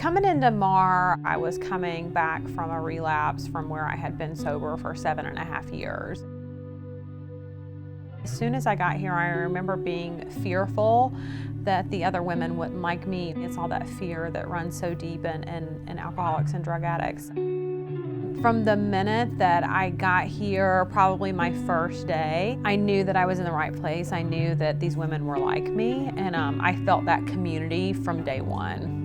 Coming into MARR, I was coming back from a relapse from where I had been sober for 7.5 years. As soon as I got here, I remember being fearful that the other women wouldn't like me. It's all that fear that runs so deep in alcoholics and drug addicts. From the minute that I got here, probably my first day, I knew that I was in the right place. I knew that these women were like me, and I felt that community from day one.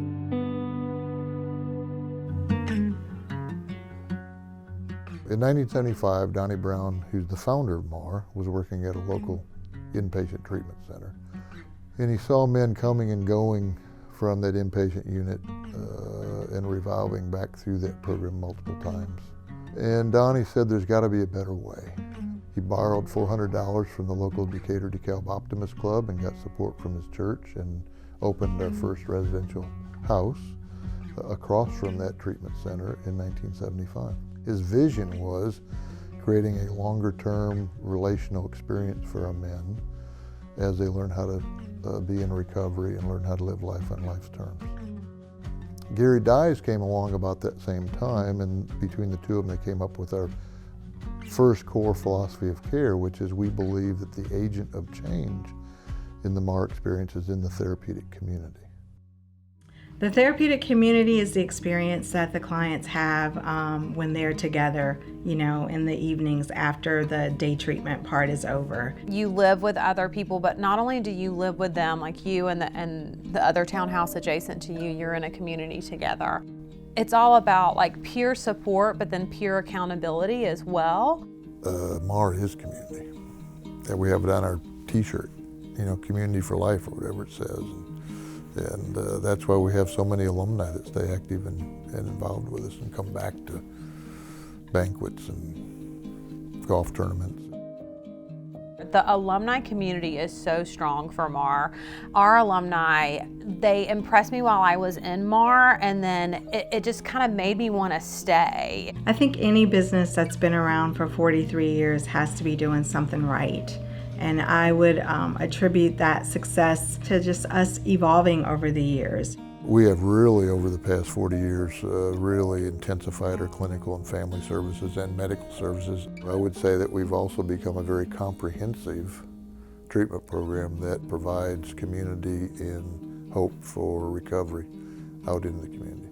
In 1975, Donnie Brown, who's the founder of MARR, was working at a local inpatient treatment center. And he saw men coming and going from that inpatient unit and revolving back through that program multiple times. And Donnie said there's got to be a better way. He borrowed $400 from the local Decatur DeKalb Optimist Club and got support from his church and opened our first residential house across from that treatment center in 1975. His vision was creating a longer-term relational experience for our men as they learn how to be in recovery and learn how to live life on life's terms. Gary Dyes came along about that same time, and between the two of them they came up with our first core philosophy of care, which is we believe that the agent of change in the MARR experience is in the therapeutic community. The therapeutic community is the experience that the clients have when they're together, in the evenings after the day treatment part is over. You live with other people, but not only do you live with them, like you and the other townhouse adjacent to you, you're in a community together. It's all about like peer support, but then peer accountability as well. MARR is community. And we have it on our t-shirt, community for life or whatever it says. And that's why we have so many alumni that stay active and involved with us and come back to banquets and golf tournaments. The alumni community is so strong for MARR. Our alumni, they impressed me while I was in MARR, and then it just kind of made me want to stay. I think any business that's been around for 43 years has to be doing something right. And I would attribute that success to just us evolving over the years. We have really, over the past 40 years, really intensified our clinical and family services and medical services. I would say that we've also become a very comprehensive treatment program that provides community and hope for recovery out in the community.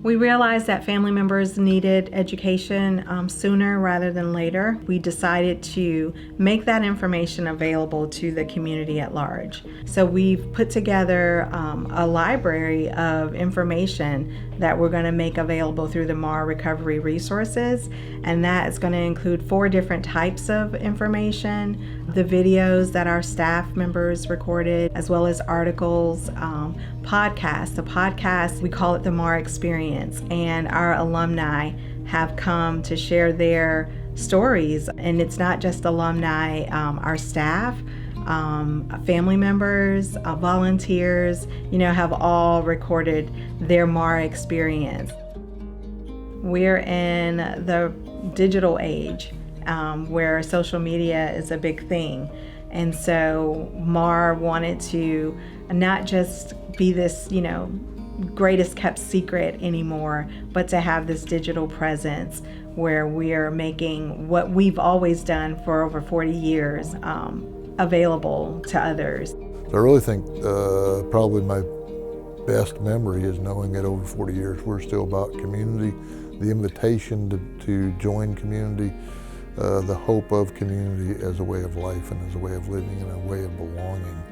We realized that family members needed education sooner rather than later. We decided to make that information available to the community at large. So we've put together a library of information that we're going to make available through the MARR Recovery Resources, and that is going to include 4 different types of information: the videos that our staff members recorded, as well as articles, podcasts. The podcast, we call it the MARR Experience, and our alumni have come to share their stories. And it's not just alumni, our staff, family members, volunteers, have all recorded their MARR experience. We're in the digital age where social media is a big thing. And so MARR wanted to not just be this, greatest kept secret anymore, but to have this digital presence where we're making what we've always done for over 40 years available to others. So I really think probably my best memory is knowing that over 40 years we're still about community, the invitation to join community, the hope of community as a way of life and as a way of living and a way of belonging,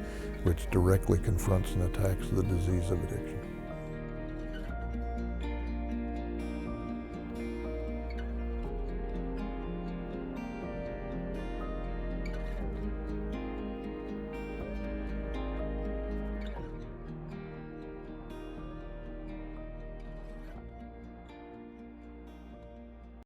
which directly confronts and attacks the disease of addiction.